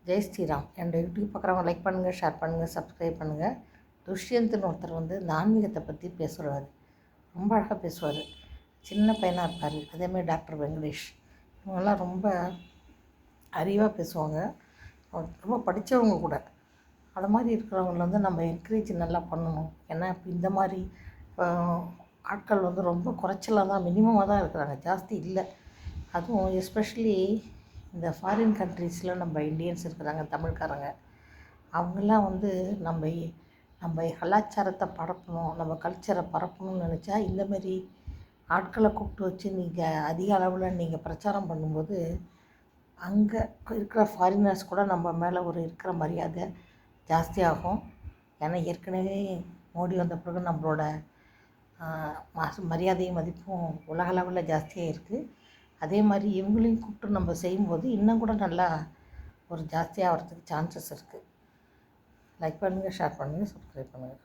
ஜெய் ஸ்ரீராம். என்னோடய யூடியூப் பார்க்குறவங்க லைக் பண்ணுங்கள், ஷேர் பண்ணுங்கள், சப்ஸ்கிரைப் பண்ணுங்கள். துஷ்யந்த்னு ஒருத்தர் வந்து இந்த ஆன்மீகத்தை பற்றி பேசுகிறார். ரொம்ப அழகாக பேசுவார். சின்ன பையனாக இருப்பார். அதேமாதிரி டாக்டர் வெங்கடேஷ் இவங்கெல்லாம் ரொம்ப அறிவாக பேசுவாங்க. ரொம்ப படித்தவங்க கூட. அது மாதிரி இருக்கிறவங்கள வந்து நம்ம என்கரேஜ் நல்லா பண்ணணும். ஏன்னா இப்போ இந்த மாதிரி ஆட்கள் வந்து ரொம்ப குறைச்சலாக தான், மினிமமாக தான் இருக்கிறாங்க, ஜாஸ்தி இல்லை. அதுவும் எஸ்பெஷலி இந்த ஃபாரின் கண்ட்ரீஸில் நம்ம இந்தியன்ஸ் இருக்கிறாங்க, தமிழ்காரங்க. அவங்கெல்லாம் வந்து நம்ம கலாச்சாரத்தை பரப்பணும், நம்ம கல்ச்சரை பரப்பணும்னு நினச்சா இந்தமாரி ஆட்களை கூப்பிட்டு வச்சு நீங்கள் அதிக அளவில் நீங்கள் பிரச்சாரம் பண்ணும்போது அங்கே இருக்கிற ஃபாரினர்ஸ் கூட நம்ம மேலே இருக்கிற மரியாதை ஜாஸ்தியாகும். ஏன்னா ஏற்கனவே மோடி வந்த பிறகு நம்மளோட மரியாதையும் மதிப்பும் உலகளவில் ஜாஸ்தியாக இருக்குது. அதே மாதிரி இவங்களையும் கூப்பிட்டு நம்ம செய்யும்போது இன்னும் கூட நல்லா ஜாஸ்தியாக ஆகிறதுக்கு சான்சஸ் இருக்குது. லைக் பண்ணுங்கள், ஷேர் பண்ணுங்கள், சப்ஸ்கிரைப் பண்ணுங்கள்.